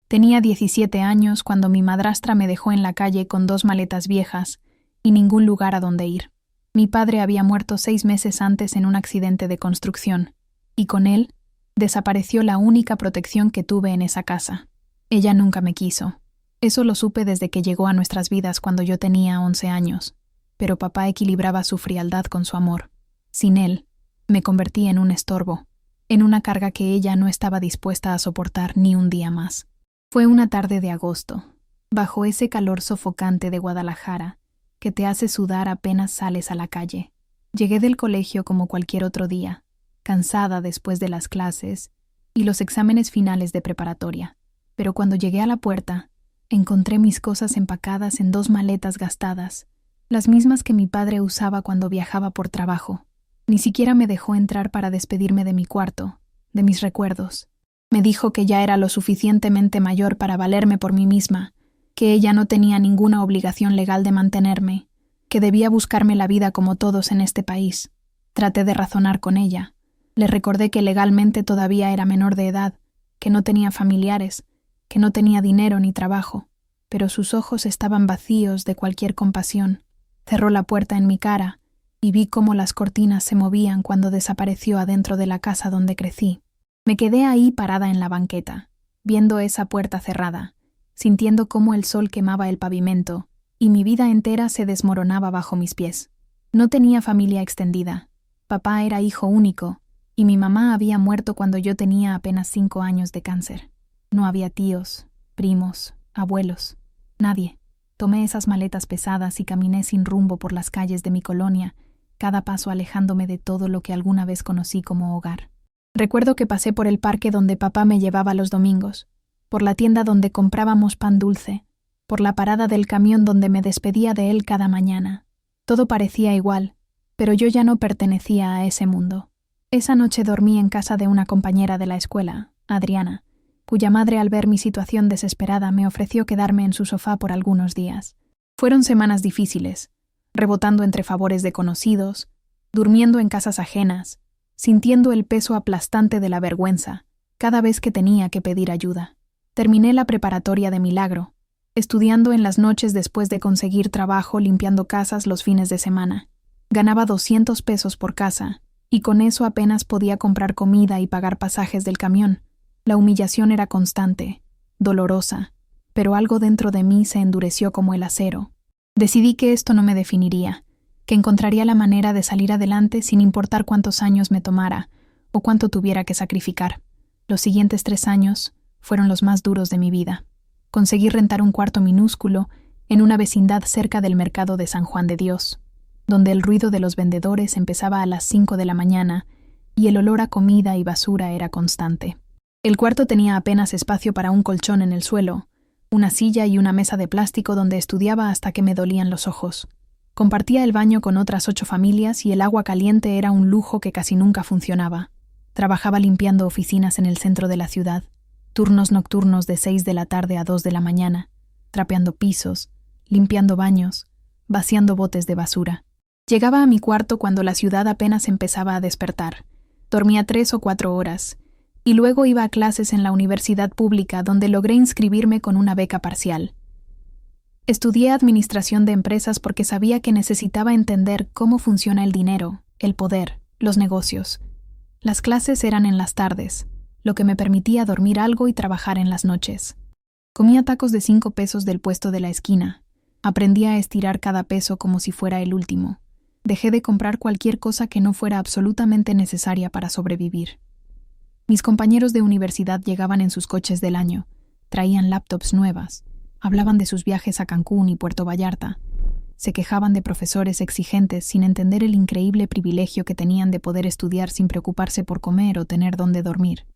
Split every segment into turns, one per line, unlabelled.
Tenía 17 años cuando mi madrastra me dejó en la calle con 2 maletas viejas y ningún lugar a donde ir. Mi padre había muerto 6 meses antes en un accidente de construcción, y con él desapareció la única protección que tuve en esa casa. Ella nunca me quiso. Eso lo supe desde que llegó a nuestras vidas cuando yo tenía 11 años, pero papá equilibraba su frialdad con su amor. Sin él, me convertí en un estorbo, en una carga que ella no estaba dispuesta a soportar ni un día más. Fue una tarde de agosto, bajo ese calor sofocante de Guadalajara, que te hace sudar apenas sales a la calle. Llegué del colegio como cualquier otro día, cansada después de las clases y los exámenes finales de preparatoria. Pero cuando llegué a la puerta, encontré mis cosas empacadas en 2 maletas gastadas, las mismas que mi padre usaba cuando viajaba por trabajo. Ni siquiera me dejó entrar para despedirme de mi cuarto, de mis recuerdos. Me dijo que ya era lo suficientemente mayor para valerme por mí misma, que ella no tenía ninguna obligación legal de mantenerme, que debía buscarme la vida como todos en este país. Traté de razonar con ella. Le recordé que legalmente todavía era menor de edad, que no tenía familiares, que no tenía dinero ni trabajo, pero sus ojos estaban vacíos de cualquier compasión. Cerró la puerta en mi cara y vi cómo las cortinas se movían cuando desapareció adentro de la casa donde crecí. Me quedé ahí parada en la banqueta, viendo esa puerta cerrada, sintiendo cómo el sol quemaba el pavimento y mi vida entera se desmoronaba bajo mis pies. No tenía familia extendida. Papá era hijo único y mi mamá había muerto cuando yo tenía apenas 5 años de cáncer. No había tíos, primos, abuelos, nadie. Tomé esas maletas pesadas y caminé sin rumbo por las calles de mi colonia, cada paso alejándome de todo lo que alguna vez conocí como hogar. Recuerdo que pasé por el parque donde papá me llevaba los domingos, por la tienda donde comprábamos pan dulce, por la parada del camión donde me despedía de él cada mañana. Todo parecía igual, pero yo ya no pertenecía a ese mundo. Esa noche dormí en casa de una compañera de la escuela, Adriana, cuya madre al ver mi situación desesperada me ofreció quedarme en su sofá por algunos días. Fueron semanas difíciles, rebotando entre favores de conocidos, durmiendo en casas ajenas, sintiendo el peso aplastante de la vergüenza cada vez que tenía que pedir ayuda. Terminé la preparatoria de milagro, estudiando en las noches después de conseguir trabajo limpiando casas los fines de semana. Ganaba 200 pesos por casa, y con eso apenas podía comprar comida y pagar pasajes del camión. La humillación era constante, dolorosa, pero algo dentro de mí se endureció como el acero. Decidí que esto no me definiría, que encontraría la manera de salir adelante sin importar cuántos años me tomara o cuánto tuviera que sacrificar. Los siguientes 3 años fueron los más duros de mi vida. Conseguí rentar un cuarto minúsculo en una vecindad cerca del mercado de San Juan de Dios, donde el ruido de los vendedores empezaba a las 5 de la mañana y el olor a comida y basura era constante. El cuarto tenía apenas espacio para un colchón en el suelo, una silla y una mesa de plástico donde estudiaba hasta que me dolían los ojos. Compartía el baño con otras 8 familias y el agua caliente era un lujo que casi nunca funcionaba. Trabajaba limpiando oficinas en el centro de la ciudad, turnos nocturnos de 6 de la tarde a 2 de la mañana, trapeando pisos, limpiando baños, vaciando botes de basura. Llegaba a mi cuarto cuando la ciudad apenas empezaba a despertar. Dormía 3 o 4 horas, y luego iba a clases en la universidad pública donde logré inscribirme con una beca parcial. Estudié administración de empresas porque sabía que necesitaba entender cómo funciona el dinero, el poder, los negocios. Las clases eran en las tardes, lo que me permitía dormir algo y trabajar en las noches. Comía tacos de 5 pesos del puesto de la esquina. Aprendí a estirar cada peso como si fuera el último. Dejé de comprar cualquier cosa que no fuera absolutamente necesaria para sobrevivir. Mis compañeros de universidad llegaban en sus coches del año, traían laptops nuevas, hablaban de sus viajes a Cancún y Puerto Vallarta, se quejaban de profesores exigentes sin entender el increíble privilegio que tenían de poder estudiar sin preocuparse por comer o tener dónde dormir.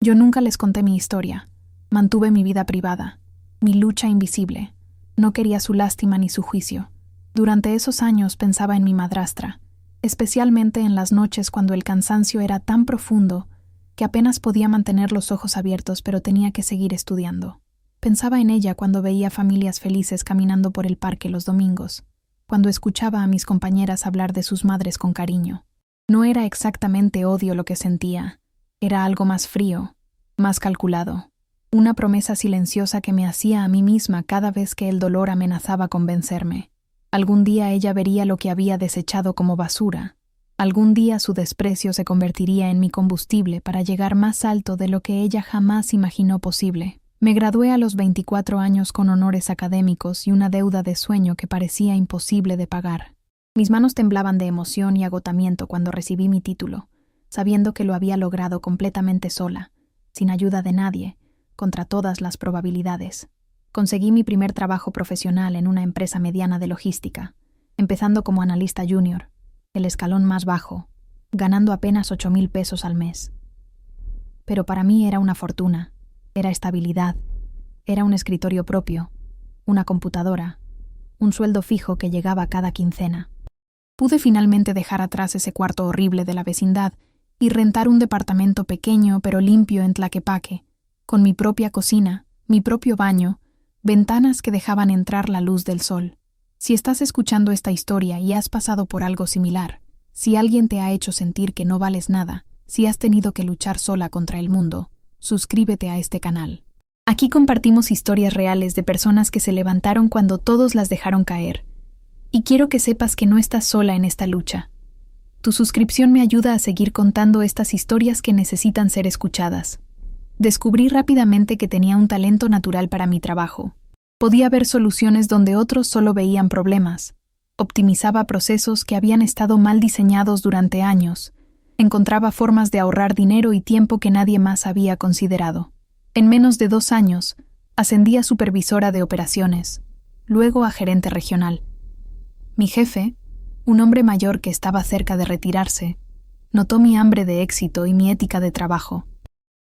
Yo nunca les conté mi historia, mantuve mi vida privada, mi lucha invisible. No quería su lástima ni su juicio. Durante esos años pensaba en mi madrastra, especialmente en las noches cuando el cansancio era tan profundo que apenas podía mantener los ojos abiertos, pero tenía que seguir estudiando. Pensaba en ella cuando veía familias felices caminando por el parque los domingos, cuando escuchaba a mis compañeras hablar de sus madres con cariño. No era exactamente odio lo que sentía, era algo más frío, más calculado. una promesa silenciosa que me hacía a mí misma cada vez que el dolor amenazaba con vencerme. Algún día ella vería lo que había desechado como basura. Algún día su desprecio se convertiría en mi combustible para llegar más alto de lo que ella jamás imaginó posible. Me gradué a los 24 años con honores académicos y una deuda de sueño que parecía imposible de pagar. Mis manos temblaban de emoción y agotamiento cuando recibí mi título, sabiendo que lo había logrado completamente sola, sin ayuda de nadie, contra todas las probabilidades. Conseguí mi primer trabajo profesional en una empresa mediana de logística, empezando como analista junior, el escalón más bajo, ganando apenas 8,000 pesos al mes. Pero para mí era una fortuna, era estabilidad, era un escritorio propio, una computadora, un sueldo fijo que llegaba cada quincena. Pude finalmente dejar atrás ese cuarto horrible de la vecindad y rentar un departamento pequeño pero limpio en Tlaquepaque, con mi propia cocina, mi propio baño, ventanas que dejaban entrar la luz del sol. Si estás escuchando esta historia y has pasado por algo similar, si alguien te ha hecho sentir que no vales nada, si has tenido que luchar sola contra el mundo, suscríbete a este canal. Aquí compartimos historias reales de personas que se levantaron cuando todos las dejaron caer. Y quiero que sepas que no estás sola en esta lucha. Tu suscripción me ayuda a seguir contando estas historias que necesitan ser escuchadas. Descubrí rápidamente que tenía un talento natural para mi trabajo. Podía ver soluciones donde otros solo veían problemas. Optimizaba procesos que habían estado mal diseñados durante años. Encontraba formas de ahorrar dinero y tiempo que nadie más había considerado. En menos de 2 años, ascendí a supervisora de operaciones, luego a gerente regional. Mi jefe, un hombre mayor que estaba cerca de retirarse, notó mi hambre de éxito y mi ética de trabajo.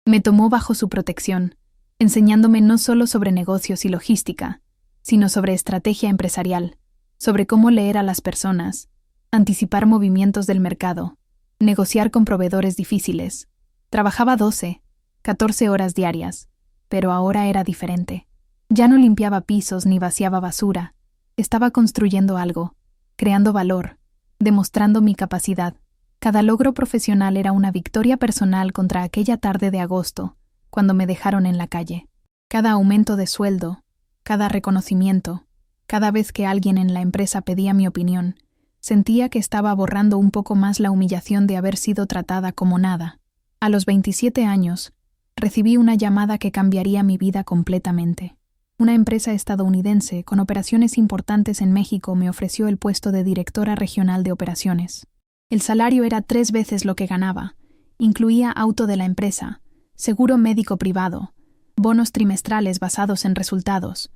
Me tomó bajo su protección, enseñándome no solo sobre negocios y logística, sino sobre estrategia empresarial, sobre cómo leer a las personas, anticipar movimientos del mercado, negociar con proveedores difíciles. Trabajaba 12, 14 horas diarias, pero ahora era diferente. Ya no limpiaba pisos ni vaciaba basura. Estaba construyendo algo, creando valor, demostrando mi capacidad. Cada logro profesional era una victoria personal contra aquella tarde de agosto, cuando me dejaron en la calle. Cada aumento de sueldo, cada reconocimiento, cada vez que alguien en la empresa pedía mi opinión, sentía que estaba borrando un poco más la humillación de haber sido tratada como nada. A los 27 años, recibí una llamada que cambiaría mi vida completamente. Una empresa estadounidense con operaciones importantes en México me ofreció el puesto de directora regional de operaciones. El salario era 3 veces lo que ganaba. Incluía auto de la empresa, seguro médico privado, bonos trimestrales basados en resultados.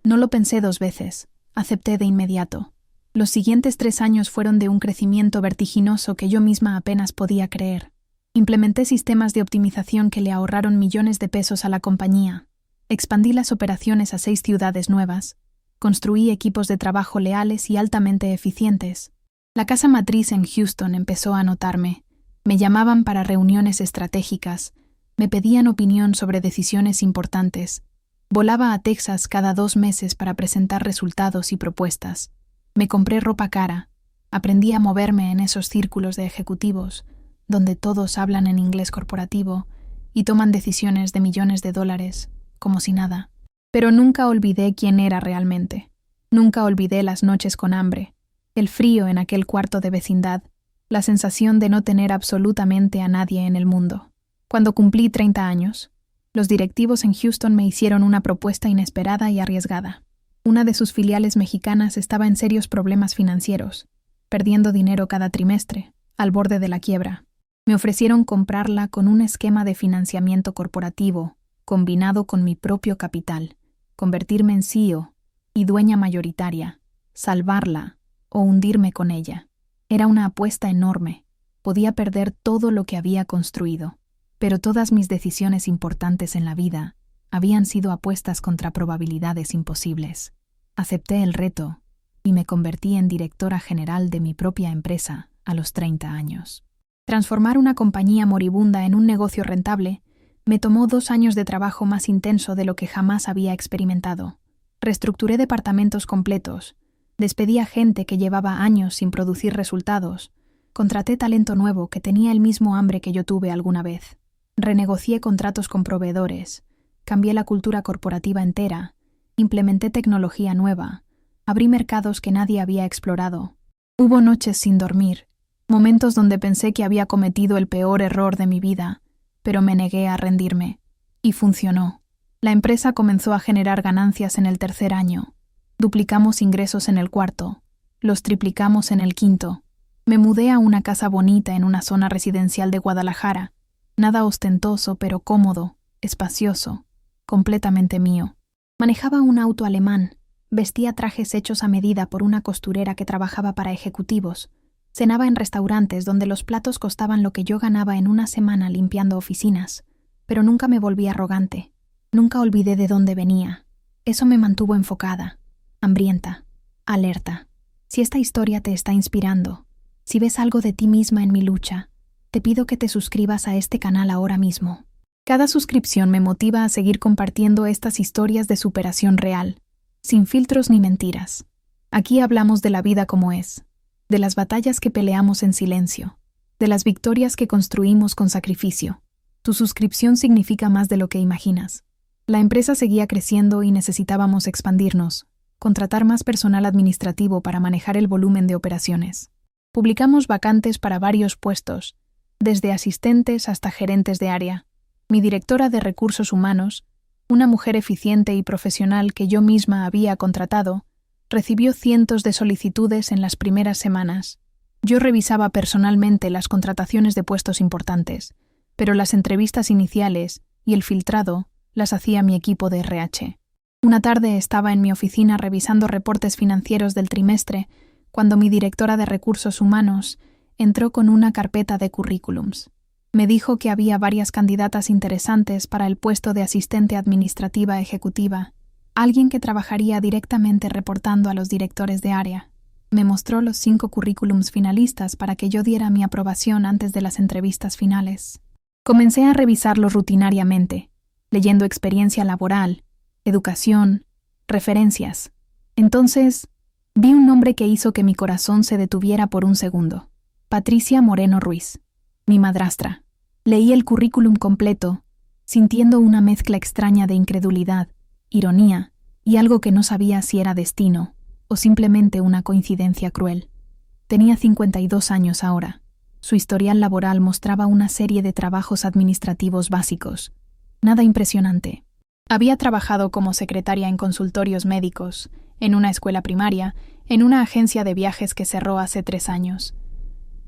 No lo pensé 2 veces. Acepté de inmediato. Los siguientes 3 años fueron de un crecimiento vertiginoso que yo misma apenas podía creer. Implementé sistemas de optimización que le ahorraron millones de pesos a la compañía. Expandí las operaciones a 6 ciudades nuevas. Construí equipos de trabajo leales y altamente eficientes. La casa matriz en Houston empezó a notarme. Me llamaban para reuniones estratégicas. Me pedían opinión sobre decisiones importantes. Volaba a Texas cada 2 meses para presentar resultados y propuestas. Me compré ropa cara. Aprendí a moverme en esos círculos de ejecutivos, donde todos hablan en inglés corporativo y toman decisiones de millones de dólares, como si nada. Pero nunca olvidé quién era realmente. Nunca olvidé las noches con hambre, el frío en aquel cuarto de vecindad, la sensación de no tener absolutamente a nadie en el mundo. Cuando cumplí 30 años, los directivos en Houston me hicieron una propuesta inesperada y arriesgada. Una de sus filiales mexicanas estaba en serios problemas financieros, perdiendo dinero cada trimestre, al borde de la quiebra. Me ofrecieron comprarla con un esquema de financiamiento corporativo, combinado con mi propio capital, convertirme en CEO y dueña mayoritaria, salvarla o hundirme con ella. Era una apuesta enorme. Podía perder todo lo que había construido, pero todas mis decisiones importantes en la vida habían sido apuestas contra probabilidades imposibles. Acepté el reto y me convertí en directora general de mi propia empresa a los 30 años. Transformar una compañía moribunda en un negocio rentable me tomó 2 años de trabajo más intenso de lo que jamás había experimentado. Reestructuré departamentos completos, despedí a gente que llevaba años sin producir resultados, contraté talento nuevo que tenía el mismo hambre que yo tuve alguna vez, renegocié contratos con proveedores, Cambié la cultura corporativa entera, implementé tecnología nueva, abrí mercados que nadie había explorado. Hubo noches sin dormir, momentos donde pensé que había cometido el peor error de mi vida, pero me negué a rendirme. Y funcionó. La empresa comenzó a generar ganancias en el tercer año. Duplicamos ingresos en el cuarto, los triplicamos en el quinto. Me mudé a una casa bonita en una zona residencial de Guadalajara. Nada ostentoso, pero cómodo, espacioso, completamente mío. Manejaba un auto alemán, vestía trajes hechos a medida por una costurera que trabajaba para ejecutivos, cenaba en restaurantes donde los platos costaban lo que yo ganaba en una semana limpiando oficinas, pero nunca me volví arrogante, nunca olvidé de dónde venía. Eso me mantuvo enfocada, hambrienta, alerta. Si esta historia te está inspirando, si ves algo de ti misma en mi lucha, te pido que te suscribas a este canal ahora mismo. Cada suscripción me motiva a seguir compartiendo estas historias de superación real, sin filtros ni mentiras. Aquí hablamos de la vida como es, de las batallas que peleamos en silencio, de las victorias que construimos con sacrificio. Tu suscripción significa más de lo que imaginas. La empresa seguía creciendo y necesitábamos expandirnos, contratar más personal administrativo para manejar el volumen de operaciones. Publicamos vacantes para varios puestos, desde asistentes hasta gerentes de área. Mi directora de recursos humanos, una mujer eficiente y profesional que yo misma había contratado, recibió cientos de solicitudes en las primeras semanas. Yo revisaba personalmente las contrataciones de puestos importantes, pero las entrevistas iniciales y el filtrado las hacía mi equipo de RH. Una tarde estaba en mi oficina revisando reportes financieros del trimestre cuando mi directora de recursos humanos entró con una carpeta de currículums. Me dijo que había varias candidatas interesantes para el puesto de asistente administrativa ejecutiva, alguien que trabajaría directamente reportando a los directores de área. Me mostró los 5 currículums finalistas para que yo diera mi aprobación antes de las entrevistas finales. Comencé a revisarlos rutinariamente, leyendo experiencia laboral, educación, referencias. Entonces, vi un nombre que hizo que mi corazón se detuviera por un segundo. Patricia Moreno Ruiz, mi madrastra. Leí el currículum completo, sintiendo una mezcla extraña de incredulidad, ironía y algo que no sabía si era destino o simplemente una coincidencia cruel. Tenía 52 años ahora. Su historial laboral mostraba una serie de trabajos administrativos básicos. Nada impresionante. Había trabajado como secretaria en consultorios médicos, en una escuela primaria, en una agencia de viajes que cerró hace 3 años.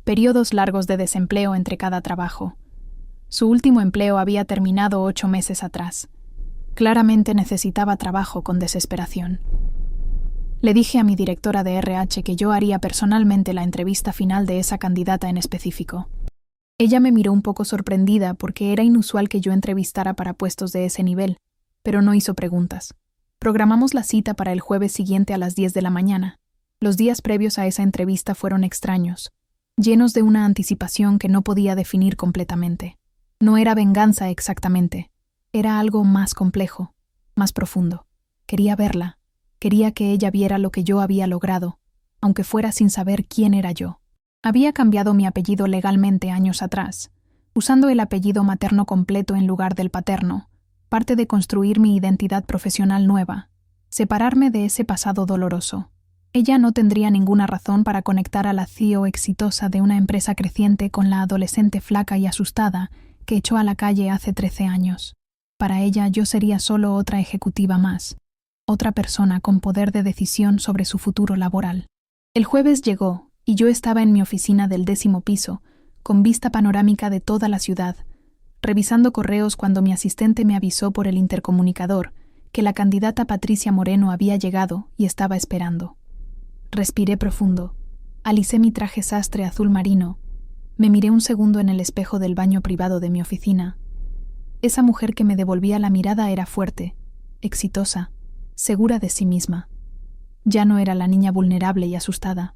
Periodos largos de desempleo entre cada trabajo. Su último empleo había terminado 8 meses atrás. Claramente necesitaba trabajo con desesperación. Le dije a mi directora de RH que yo haría personalmente la entrevista final de esa candidata en específico. Ella me miró un poco sorprendida porque era inusual que yo entrevistara para puestos de ese nivel, pero no hizo preguntas. Programamos la cita para el jueves siguiente a las 10 de la mañana. Los días previos a esa entrevista fueron extraños, llenos de una anticipación que no podía definir completamente. No era venganza exactamente, era algo más complejo, más profundo. Quería verla, quería que ella viera lo que yo había logrado, aunque fuera sin saber quién era yo. Había cambiado mi apellido legalmente años atrás, usando el apellido materno completo en lugar del paterno, parte de construir mi identidad profesional nueva, separarme de ese pasado doloroso. Ella no tendría ninguna razón para conectar a la CEO exitosa de una empresa creciente con la adolescente flaca y asustada que echó a la calle hace 13 años. Para ella yo sería solo otra ejecutiva más, otra persona con poder de decisión sobre su futuro laboral. El jueves llegó y yo estaba en mi oficina del 10º piso, con vista panorámica de toda la ciudad, revisando correos cuando mi asistente me avisó por el intercomunicador que la candidata Patricia Moreno había llegado y estaba esperando. Respiré profundo, alicé mi traje sastre azul marino, me miré un segundo en el espejo del baño privado de mi oficina. Esa mujer que me devolvía la mirada era fuerte, exitosa, segura de sí misma. Ya no era la niña vulnerable y asustada.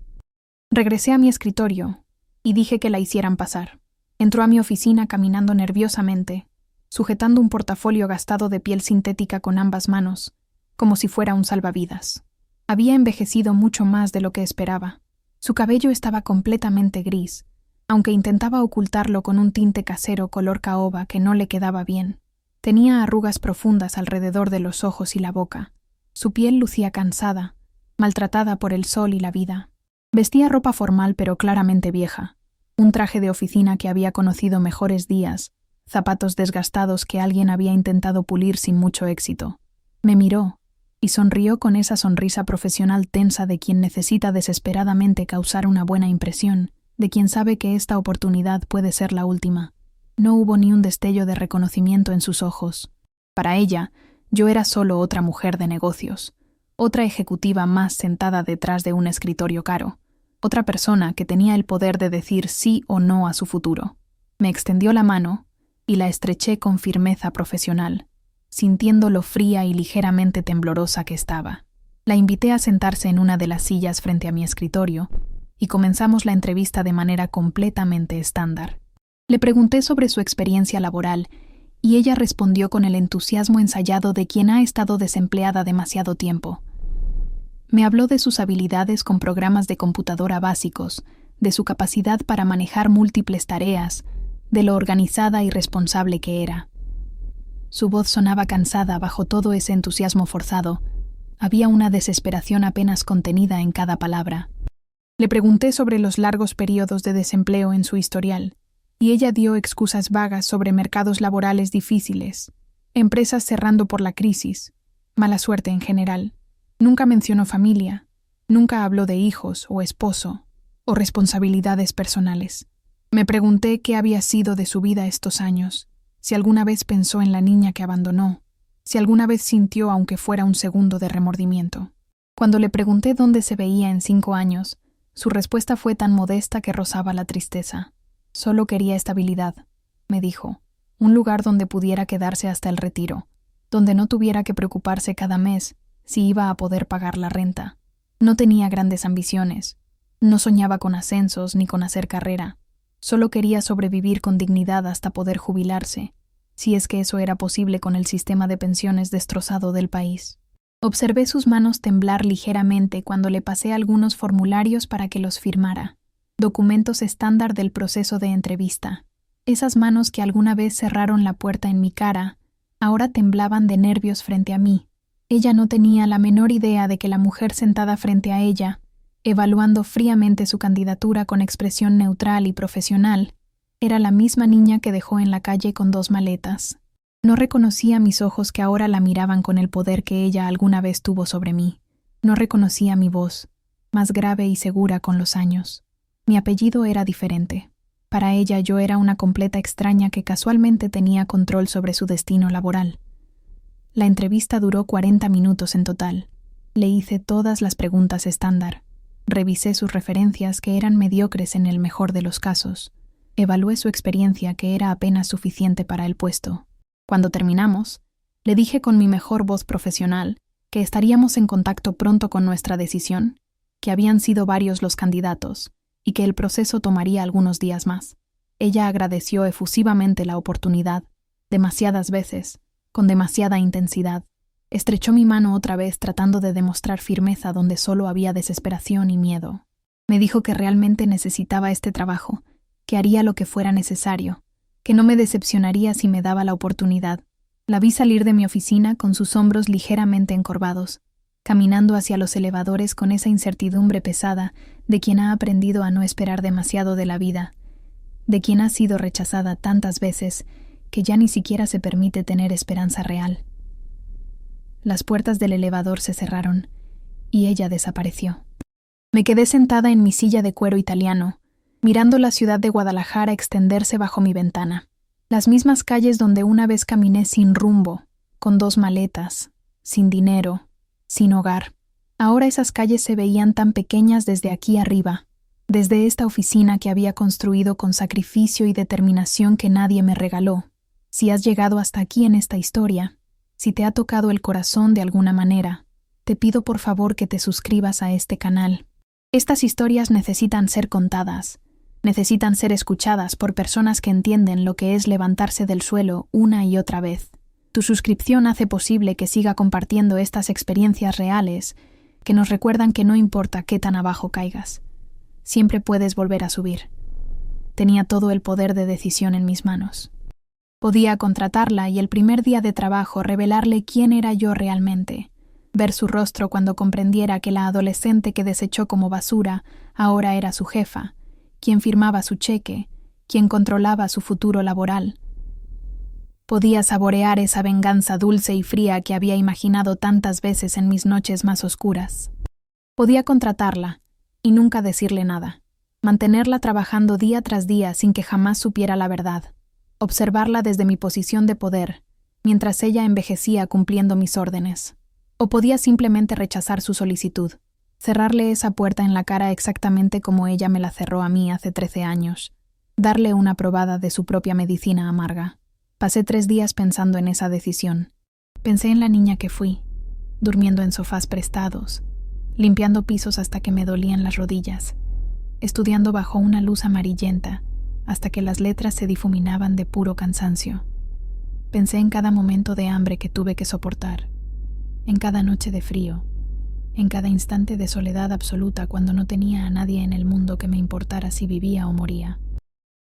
Regresé a mi escritorio y dije que la hicieran pasar. Entró a mi oficina caminando nerviosamente, sujetando un portafolio gastado de piel sintética con ambas manos, como si fuera un salvavidas. Había envejecido mucho más de lo que esperaba. Su cabello estaba completamente gris, aunque intentaba ocultarlo con un tinte casero color caoba que no le quedaba bien. Tenía arrugas profundas alrededor de los ojos y la boca. Su piel lucía cansada, maltratada por el sol y la vida. Vestía ropa formal pero claramente vieja, un traje de oficina que había conocido mejores días, zapatos desgastados que alguien había intentado pulir sin mucho éxito. Me miró y sonrió con esa sonrisa profesional tensa de quien necesita desesperadamente causar una buena impresión, de quien sabe que esta oportunidad puede ser la última. No hubo ni un destello de reconocimiento en sus ojos. Para ella, yo era solo otra mujer de negocios, otra ejecutiva más sentada detrás de un escritorio caro, otra persona que tenía el poder de decir sí o no a su futuro. Me extendió la mano y la estreché con firmeza profesional, sintiendo lo fría y ligeramente temblorosa que estaba. La invité a sentarse en una de las sillas frente a mi escritorio y comenzamos la entrevista de manera completamente estándar. Le pregunté sobre su experiencia laboral y ella respondió con el entusiasmo ensayado de quien ha estado desempleada demasiado tiempo. Me habló de sus habilidades con programas de computadora básicos, de su capacidad para manejar múltiples tareas, de lo organizada y responsable que era. Su voz sonaba cansada bajo todo ese entusiasmo forzado. Había una desesperación apenas contenida en cada palabra. Le pregunté sobre los largos periodos de desempleo en su historial, y ella dio excusas vagas sobre mercados laborales difíciles, empresas cerrando por la crisis, mala suerte en general. Nunca mencionó familia, nunca habló de hijos o esposo o responsabilidades personales. Me pregunté qué había sido de su vida estos años, si alguna vez pensó en la niña que abandonó, si alguna vez sintió aunque fuera un segundo de remordimiento. Cuando le pregunté dónde se veía en 5 años, su respuesta fue tan modesta que rozaba la tristeza. Solo quería estabilidad, me dijo, un lugar donde pudiera quedarse hasta el retiro, donde no tuviera que preocuparse cada mes si iba a poder pagar la renta. No tenía grandes ambiciones, no soñaba con ascensos ni con hacer carrera. Solo quería sobrevivir con dignidad hasta poder jubilarse, si es que eso era posible con el sistema de pensiones destrozado del país. Observé sus manos temblar ligeramente cuando le pasé algunos formularios para que los firmara, documentos estándar del proceso de entrevista. Esas manos que alguna vez cerraron la puerta en mi cara, ahora temblaban de nervios frente a mí. Ella no tenía la menor idea de que la mujer sentada frente a ella, evaluando fríamente su candidatura con expresión neutral y profesional, era la misma niña que dejó en la calle con 2 maletas. No reconocía mis ojos que ahora la miraban con el poder que ella alguna vez tuvo sobre mí. No reconocía mi voz, más grave y segura con los años. Mi apellido era diferente. Para ella yo era una completa extraña que casualmente tenía control sobre su destino laboral. La entrevista duró 40 minutos en total. Le hice todas las preguntas estándar. Revisé sus referencias, que eran mediocres en el mejor de los casos. Evalué su experiencia, que era apenas suficiente para el puesto. Cuando terminamos, le dije con mi mejor voz profesional que estaríamos en contacto pronto con nuestra decisión, que habían sido varios los candidatos y que el proceso tomaría algunos días más. Ella agradeció efusivamente la oportunidad, demasiadas veces, con demasiada intensidad. Estrechó mi mano otra vez tratando de demostrar firmeza donde solo había desesperación y miedo. Me dijo que realmente necesitaba este trabajo, que haría lo que fuera necesario, que no me decepcionaría si me daba la oportunidad. La vi salir de mi oficina con sus hombros ligeramente encorvados, caminando hacia los elevadores con esa incertidumbre pesada de quien ha aprendido a no esperar demasiado de la vida, de quien ha sido rechazada tantas veces que ya ni siquiera se permite tener esperanza real. Las puertas del elevador se cerraron y ella desapareció. Me quedé sentada en mi silla de cuero italiano, mirando la ciudad de Guadalajara extenderse bajo mi ventana. Las mismas calles donde una vez caminé sin rumbo, con 2 maletas, sin dinero, sin hogar. Ahora esas calles se veían tan pequeñas desde aquí arriba, desde esta oficina que había construido con sacrificio y determinación que nadie me regaló. Si has llegado hasta aquí en esta historia, si te ha tocado el corazón de alguna manera, te pido por favor que te suscribas a este canal. Estas historias necesitan ser contadas, necesitan ser escuchadas por personas que entienden lo que es levantarse del suelo una y otra vez. Tu suscripción hace posible que siga compartiendo estas experiencias reales que nos recuerdan que no importa qué tan abajo caigas, siempre puedes volver a subir. Tenía todo el poder de decisión en mis manos. Podía contratarla y el primer día de trabajo revelarle quién era yo realmente, ver su rostro cuando comprendiera que la adolescente que desechó como basura ahora era su jefa, quien firmaba su cheque, quien controlaba su futuro laboral. Podía saborear esa venganza dulce y fría que había imaginado tantas veces en mis noches más oscuras. Podía contratarla y nunca decirle nada, mantenerla trabajando día tras día sin que jamás supiera la verdad, observarla desde mi posición de poder, mientras ella envejecía cumpliendo mis órdenes. O podía simplemente rechazar su solicitud, cerrarle esa puerta en la cara exactamente como ella me la cerró a mí hace 13 años, darle una probada de su propia medicina amarga. Pasé 3 días pensando en esa decisión. Pensé en la niña que fui, durmiendo en sofás prestados, limpiando pisos hasta que me dolían las rodillas, estudiando bajo una luz amarillenta hasta que las letras se difuminaban de puro cansancio. Pensé en cada momento de hambre que tuve que soportar, en cada noche de frío, en cada instante de soledad absoluta cuando no tenía a nadie en el mundo que me importara si vivía o moría.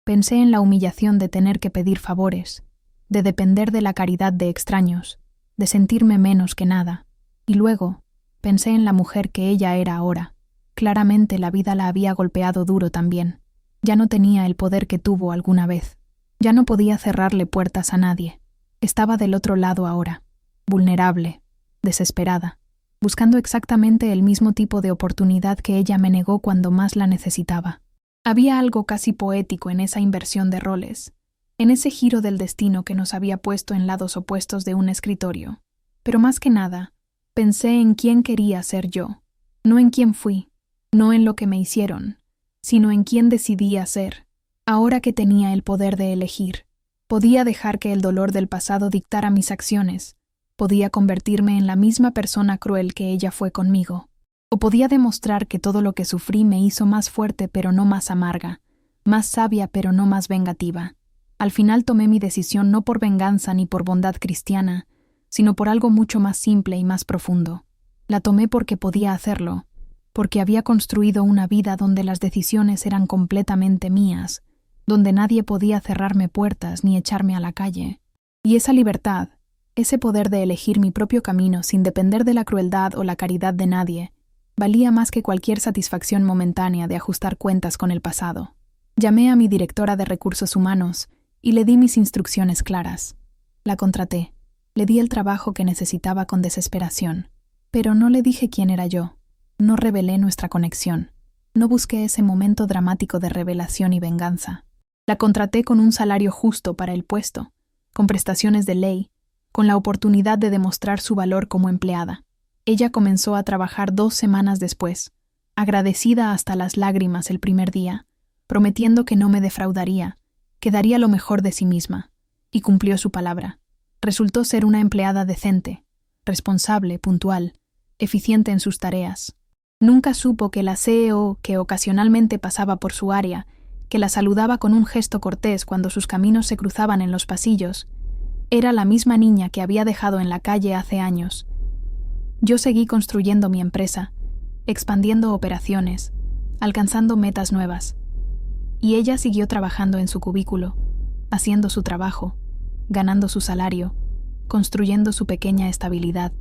Pensé en la humillación de tener que pedir favores, de depender de la caridad de extraños, de sentirme menos que nada, y luego pensé en la mujer que ella era ahora. Claramente la vida la había golpeado duro también. Ya no tenía el poder que tuvo alguna vez. Ya no podía cerrarle puertas a nadie. Estaba del otro lado ahora, vulnerable, desesperada, buscando exactamente el mismo tipo de oportunidad que ella me negó cuando más la necesitaba. Había algo casi poético en esa inversión de roles, en ese giro del destino que nos había puesto en lados opuestos de un escritorio. Pero más que nada, pensé en quién quería ser yo, no en quién fui, no en lo que me hicieron, sino en quién decidía ser. Ahora que tenía el poder de elegir, podía dejar que el dolor del pasado dictara mis acciones, podía convertirme en la misma persona cruel que ella fue conmigo, o podía demostrar que todo lo que sufrí me hizo más fuerte pero no más amarga, más sabia pero no más vengativa. Al final tomé mi decisión no por venganza ni por bondad cristiana, sino por algo mucho más simple y más profundo. La tomé porque podía hacerlo, porque había construido una vida donde las decisiones eran completamente mías, donde nadie podía cerrarme puertas ni echarme a la calle. Y esa libertad, ese poder de elegir mi propio camino sin depender de la crueldad o la caridad de nadie, valía más que cualquier satisfacción momentánea de ajustar cuentas con el pasado. Llamé a mi directora de recursos humanos y le di mis instrucciones claras. La contraté, le di el trabajo que necesitaba con desesperación, pero no le dije quién era yo, no revelé nuestra conexión, no busqué ese momento dramático de revelación y venganza. La contraté con un salario justo para el puesto, con prestaciones de ley, con la oportunidad de demostrar su valor como empleada. Ella comenzó a trabajar 2 semanas después, agradecida hasta las lágrimas el primer día, prometiendo que no me defraudaría, que daría lo mejor de sí misma, y cumplió su palabra. Resultó ser una empleada decente, responsable, puntual, eficiente en sus tareas. Nunca supo que la CEO, que ocasionalmente pasaba por su área, que la saludaba con un gesto cortés cuando sus caminos se cruzaban en los pasillos, era la misma niña que había dejado en la calle hace años. Yo seguí construyendo mi empresa, expandiendo operaciones, alcanzando metas nuevas. Y ella siguió trabajando en su cubículo, haciendo su trabajo, ganando su salario, construyendo su pequeña estabilidad.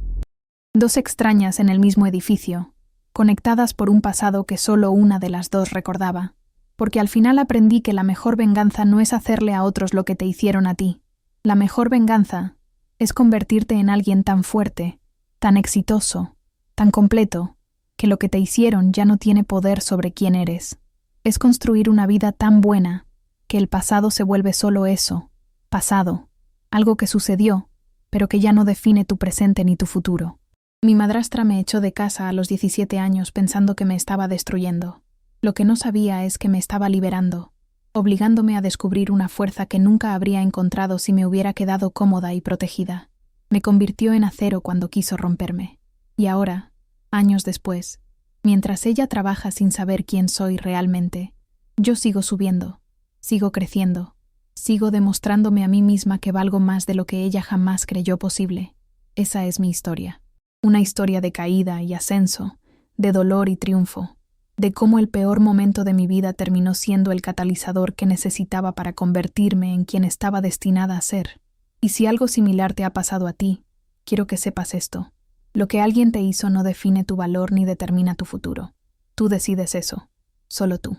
2 extrañas en el mismo edificio, conectadas por un pasado que solo una de las dos recordaba, porque al final aprendí que la mejor venganza no es hacerle a otros lo que te hicieron a ti. La mejor venganza es convertirte en alguien tan fuerte, tan exitoso, tan completo, que lo que te hicieron ya no tiene poder sobre quién eres. Es construir una vida tan buena que el pasado se vuelve solo eso, pasado, algo que sucedió, pero que ya no define tu presente ni tu futuro. Mi madrastra me echó de casa a los 17 años pensando que me estaba destruyendo. Lo que no sabía es que me estaba liberando, obligándome a descubrir una fuerza que nunca habría encontrado si me hubiera quedado cómoda y protegida. Me convirtió en acero cuando quiso romperme. Y ahora, años después, mientras ella trabaja sin saber quién soy realmente, yo sigo subiendo, sigo creciendo, sigo demostrándome a mí misma que valgo más de lo que ella jamás creyó posible. Esa es mi historia. Una historia de caída y ascenso, de dolor y triunfo. de cómo el peor momento de mi vida terminó siendo el catalizador que necesitaba para convertirme en quien estaba destinada a ser. Y si algo similar te ha pasado a ti, quiero que sepas esto. Lo que alguien te hizo no define tu valor ni determina tu futuro. Tú decides eso. Solo tú.